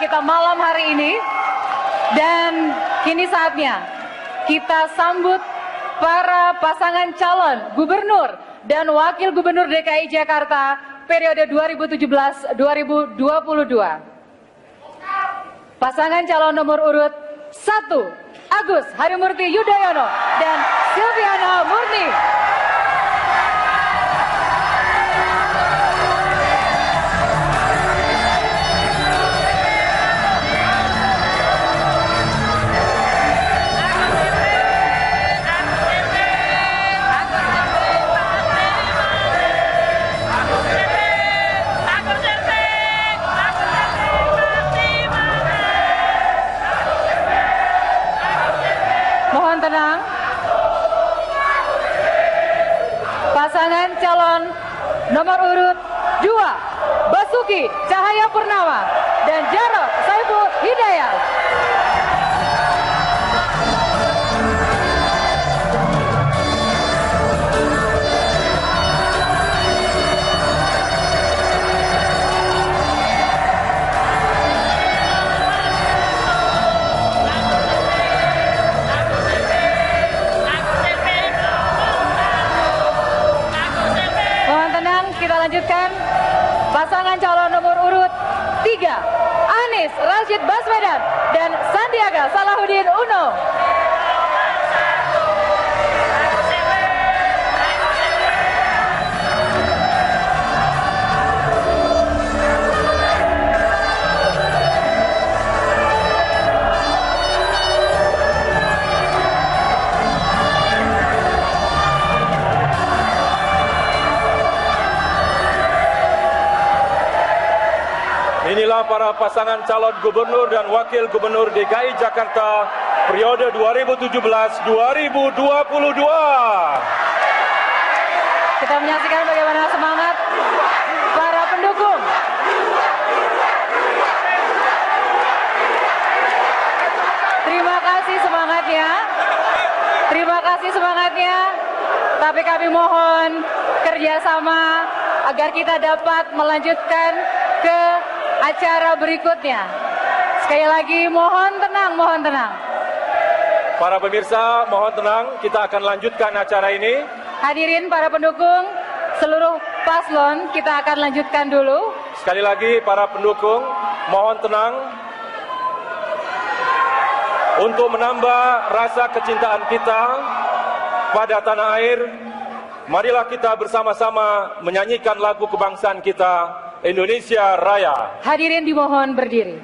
kita malam hari ini. Dan kini saatnya kita sambut para pasangan calon gubernur dan wakil gubernur DKI Jakarta periode 2017-2022. Pasangan calon nomor urut 1, Agus Harimurti Yudhoyono dan Silviana Murni. Tenang. Pasangan calon nomor urut 2, Basuki Cahayapurnama dan Jarod Saiful Hidayat. Kita lanjutkan pasangan calon nomor urut 3, Anies Rashid Baswedan dan Sandiaga Salahuddin Uno. Inilah para pasangan calon gubernur dan wakil gubernur DKI Jakarta periode 2017-2022. Kita menyaksikan bagaimana semangat para pendukung. Terima kasih semangatnya. Terima kasih semangatnya. Tapi kami mohon kerjasama agar kita dapat melanjutkan ke acara berikutnya. Sekali lagi mohon tenang, mohon tenang. Para pemirsa mohon tenang, kita akan lanjutkan acara ini. Hadirin para pendukung, seluruh paslon kita akan lanjutkan dulu. Sekali lagi para pendukung mohon tenang. Untuk menambah rasa kecintaan kita pada tanah air, marilah kita bersama-sama menyanyikan lagu kebangsaan kita, Indonesia Raya. Hadirin dimohon berdiri.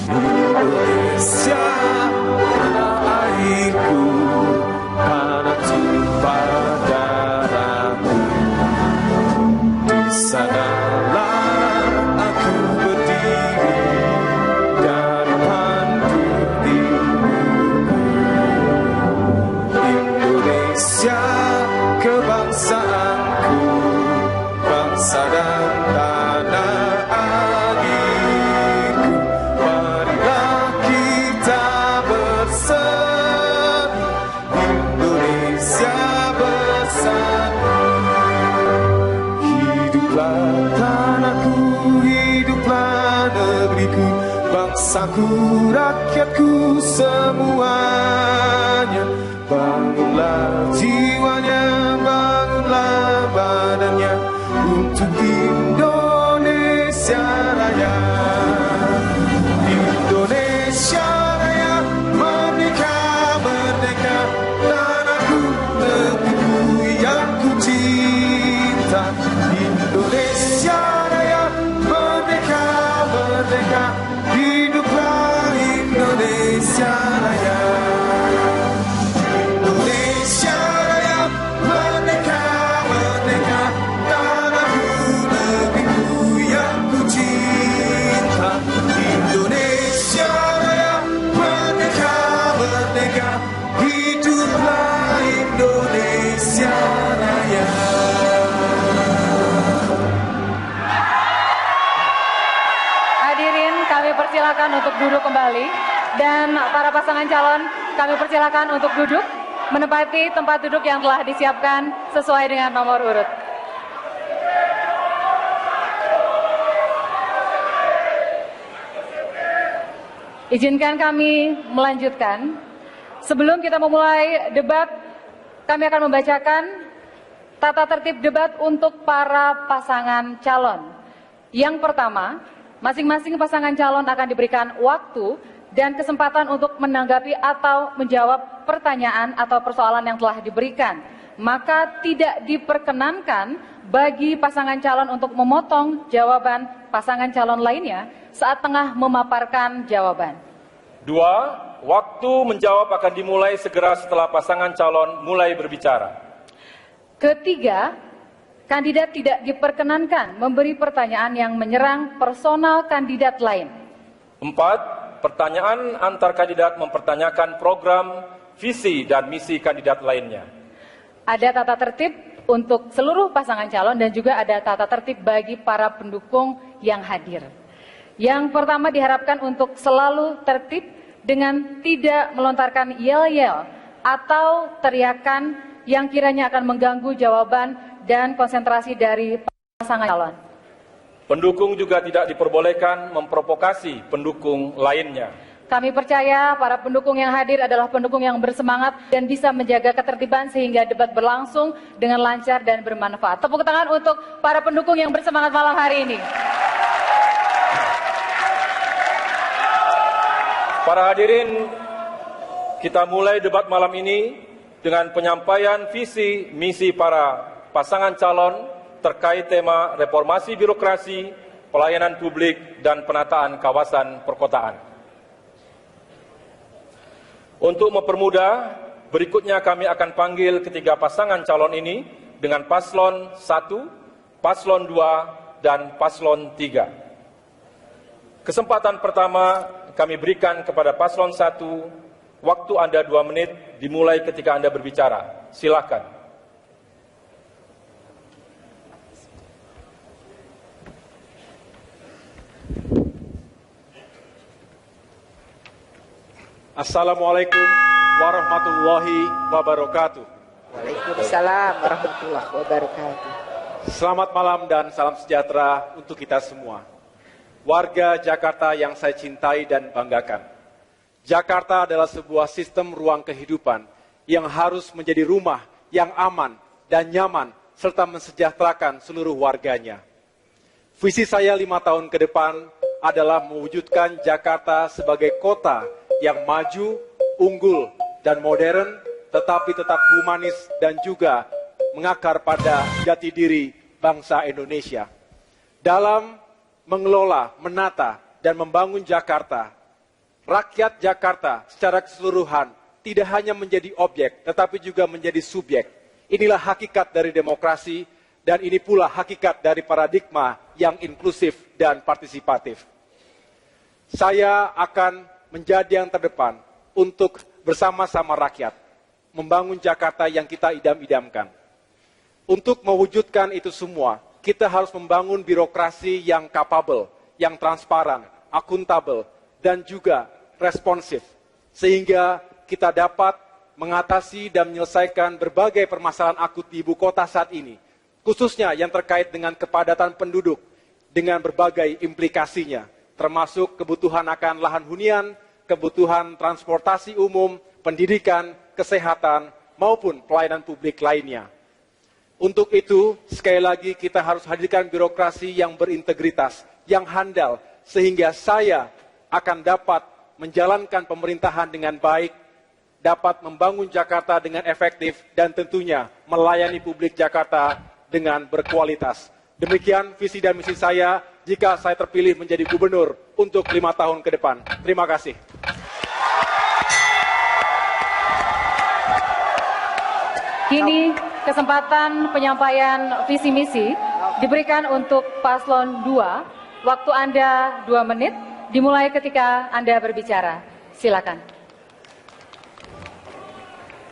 Indonesia tanah airku, tanah tumpah darahku. Di sanalah aku berdiri dan Indonesia kebangsaanku, bangsa dan tanah airku. Marilah kita bersatu, Indonesia bersatu. Hiduplah tanahku, hiduplah negeriku, bangsaku, rakyatku semuanya. Bangunlah jiwanya, bangunlah badannya untuk Indonesia Raya. Indonesia Raya, merdeka, merdeka, tanahku, negeriku yang ku cinta. Indonesia Raya, merdeka, merdeka, hiduplah Indonesia Raya. Persilakan untuk duduk kembali, dan para pasangan calon kami persilakan untuk duduk. menempati tempat duduk yang telah disiapkan sesuai dengan nomor urut. Izinkan kami melanjutkan. Sebelum kita memulai debat, kami akan membacakan tata tertib debat untuk para pasangan calon. Yang pertama, masing-masing pasangan calon akan diberikan waktu dan kesempatan untuk menanggapi atau menjawab pertanyaan atau persoalan yang telah diberikan. Maka tidak diperkenankan bagi pasangan calon untuk memotong jawaban pasangan calon lainnya saat tengah memaparkan jawaban. 2. Waktu menjawab akan dimulai segera setelah pasangan calon mulai berbicara. Ketiga, kandidat tidak diperkenankan memberi pertanyaan yang menyerang personal kandidat lain. 4. Pertanyaan antar kandidat mempertanyakan program, visi, dan misi kandidat lainnya. Ada tata tertib untuk seluruh pasangan calon dan juga ada tata tertib bagi para pendukung yang hadir. Yang pertama diharapkan untuk selalu tertib dengan tidak melontarkan yel-yel atau teriakan yang kiranya akan mengganggu jawaban dan konsentrasi dari pasangan calon. Pendukung juga tidak diperbolehkan memprovokasi pendukung lainnya. Kami percaya para pendukung yang hadir adalah pendukung yang bersemangat dan bisa menjaga ketertiban sehingga debat berlangsung dengan lancar dan bermanfaat. Tepuk tangan untuk para pendukung yang bersemangat malam hari ini. Para hadirin, kita mulai debat malam ini dengan penyampaian visi misi para pasangan calon terkait tema reformasi birokrasi, pelayanan publik, dan penataan kawasan perkotaan. Untuk mempermudah, berikutnya kami akan panggil ketiga pasangan calon ini dengan paslon 1, paslon 2, dan paslon 3. Kesempatan pertama kami berikan kepada paslon 1, waktu Anda 2 menit dimulai ketika Anda berbicara. Silakan. Assalamualaikum warahmatullahi wabarakatuh. Waalaikumsalam warahmatullahi wabarakatuh. Selamat malam dan salam sejahtera untuk kita semua. Warga Jakarta yang saya cintai dan banggakan. Jakarta adalah sebuah sistem ruang kehidupan yang harus menjadi rumah yang aman dan nyaman serta mensejahterakan seluruh warganya. Visi saya 5 tahun ke depan adalah mewujudkan Jakarta sebagai kota yang maju, unggul, dan modern, tetapi tetap humanis dan juga mengakar pada jati diri bangsa Indonesia. Dalam mengelola, menata, dan membangun Jakarta, rakyat Jakarta secara keseluruhan tidak hanya menjadi objek, tetapi juga menjadi subjek. Inilah hakikat dari demokrasi, dan ini pula hakikat dari paradigma yang inklusif dan partisipatif. Saya akan menjadi yang terdepan untuk bersama-sama rakyat membangun Jakarta yang kita idam-idamkan. Untuk mewujudkan itu semua, kita harus membangun birokrasi yang capable, yang transparan, akuntabel, dan juga responsif, sehingga kita dapat mengatasi dan menyelesaikan berbagai permasalahan akut di ibu kota saat ini, khususnya yang terkait dengan kepadatan penduduk, dengan berbagai implikasinya, termasuk kebutuhan akan lahan hunian, kebutuhan transportasi umum, pendidikan, kesehatan, maupun pelayanan publik lainnya. Untuk itu, sekali lagi kita harus hadirkan birokrasi yang berintegritas, yang handal, sehingga saya akan dapat menjalankan pemerintahan dengan baik, dapat membangun Jakarta dengan efektif, dan tentunya melayani publik Jakarta dengan berkualitas. Demikian visi dan misi saya jika saya terpilih menjadi gubernur untuk 5 tahun ke depan. Terima kasih. Kini kesempatan penyampaian visi misi diberikan untuk paslon 2. Waktu Anda 2 menit dimulai ketika Anda berbicara. Silakan.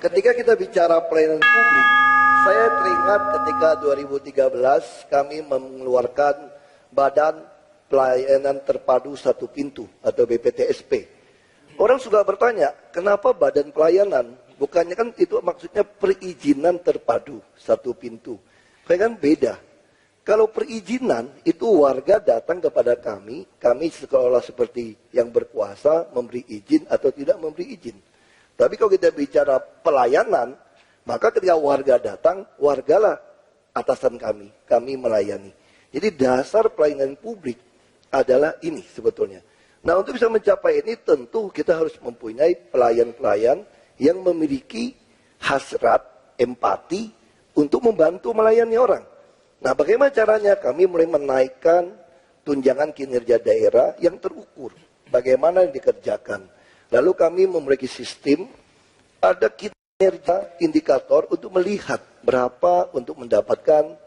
Ketika kita bicara pelayanan publik, saya teringat ketika 2013 kami mengeluarkan Badan Pelayanan Terpadu Satu Pintu atau BPTSP. Orang suka bertanya, kenapa Badan Pelayanan Bukannya kan itu maksudnya perizinan terpadu, satu pintu. Kan beda. Kalau perizinan itu warga datang kepada kami sekolah seperti yang berkuasa memberi izin atau tidak memberi izin. Tapi kalau kita bicara pelayanan, maka ketika warga datang, wargalah atasan kami melayani. Jadi dasar pelayanan publik adalah ini sebetulnya. Nah, untuk bisa mencapai ini tentu kita harus mempunyai pelayan-pelayan yang memiliki hasrat, empati untuk membantu melayani orang. Nah, bagaimana caranya? Kami mulai menaikkan tunjangan kinerja daerah yang terukur. Bagaimana yang dikerjakan. Lalu kami memiliki sistem, ada kinerja indikator untuk melihat berapa untuk mendapatkan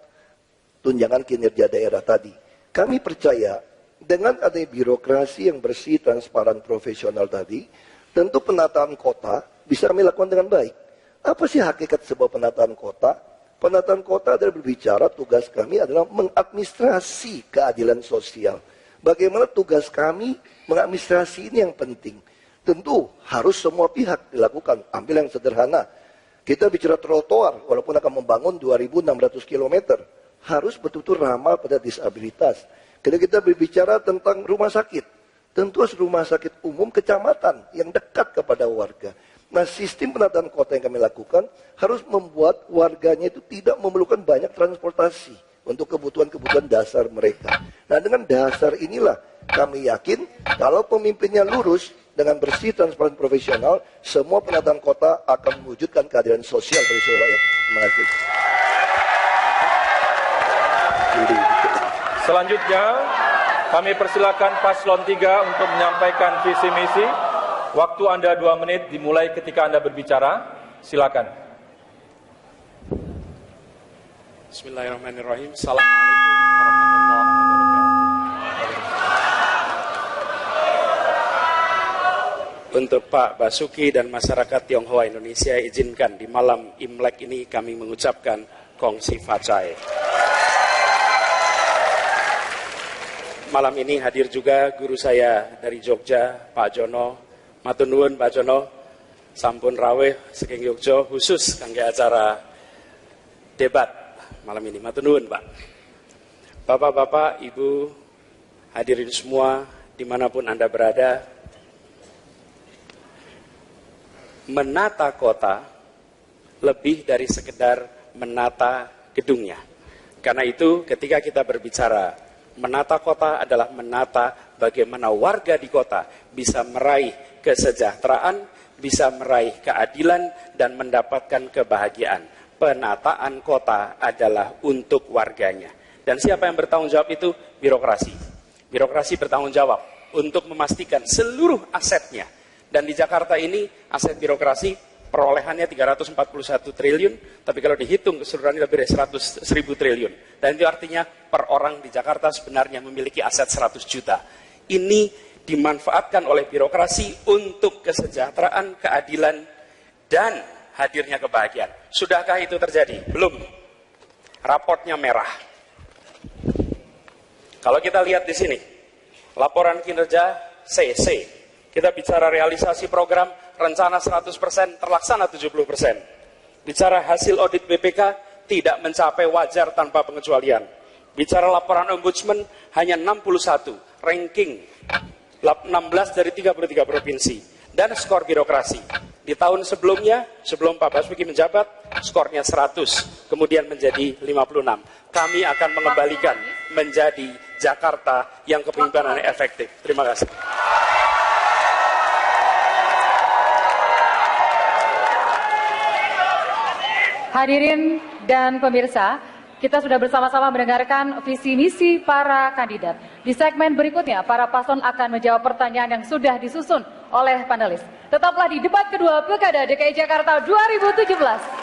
tunjangan kinerja daerah tadi. Kami percaya dengan adanya birokrasi yang bersih, transparan, profesional tadi, tentu penataan kota bisa kami lakukan dengan baik. Apa sih hakikat sebuah penataan kota? Penataan kota adalah berbicara, tugas kami adalah mengadministrasi keadilan sosial. Bagaimana tugas kami mengadministrasi ini yang penting. Tentu harus semua pihak dilakukan. Ambil yang sederhana. Kita bicara trotoar, walaupun akan membangun 2.600 km, harus betul-betul ramah pada disabilitas. Ketika kita berbicara tentang rumah sakit, tentu harus rumah sakit umum kecamatan yang dekat kepada warga. Nah, sistem penataan kota yang kami lakukan harus membuat warganya itu tidak memerlukan banyak transportasi untuk kebutuhan-kebutuhan dasar mereka. Nah, dengan dasar inilah kami yakin kalau pemimpinnya lurus dengan bersih, transparan, profesional, semua penataan kota akan mewujudkan keadilan sosial bagi seluruh rakyat. Terima kasih. Selanjutnya, kami persilakan Paslon 3 untuk menyampaikan visi misi. Waktu Anda 2 menit dimulai ketika Anda berbicara. Silakan. Bismillahirrahmanirrahim. Assalamualaikum warahmatullahi wabarakatuh. Untuk Pak Basuki dan masyarakat Tionghoa Indonesia, izinkan di malam Imlek ini kami mengucapkan Kongsi Facai. Malam ini hadir juga guru saya dari Jogja, Pak Jono. Matur nuwun Pak Jono, sampun rawuh saking Yogya khusus kangge acara debat malam ini. Matur nuwun Pak. Bapak-bapak, Ibu, hadirin semua dimanapun Anda berada, menata kota lebih dari sekedar menata gedungnya. Karena itu ketika kita berbicara menata kota adalah menata bagaimana warga di kota bisa meraih kesejahteraan, bisa meraih keadilan, dan mendapatkan kebahagiaan. Penataan kota adalah untuk warganya. Dan siapa yang bertanggung jawab itu? Birokrasi. Birokrasi bertanggung jawab untuk memastikan seluruh asetnya. Dan di Jakarta ini aset birokrasi perolehannya 341 triliun, tapi kalau dihitung keseluruhannya lebih dari 100.000 triliun. Dan itu artinya per orang di Jakarta sebenarnya memiliki aset 100 juta. Ini dimanfaatkan oleh birokrasi untuk kesejahteraan, keadilan, dan hadirnya kebahagiaan. Sudahkah itu terjadi? Belum. Raportnya merah. Kalau kita lihat di sini, laporan kinerja CC, kita bicara realisasi program, rencana 100%, terlaksana 70%. Bicara hasil audit BPK, tidak mencapai wajar tanpa pengecualian. Bicara laporan ombudsman, hanya 61, ranking 16 dari 33 provinsi. Dan skor birokrasi. Di tahun sebelumnya, sebelum Pak Basuki menjabat, skornya 100, kemudian menjadi 56. Kami akan mengembalikan menjadi Jakarta yang kepemimpinannya efektif. Terima kasih. Hadirin dan pemirsa, kita sudah bersama-sama mendengarkan visi misi para kandidat. Di segmen berikutnya, para paslon akan menjawab pertanyaan yang sudah disusun oleh panelis. Tetaplah di debat kedua Pilkada DKI Jakarta 2017.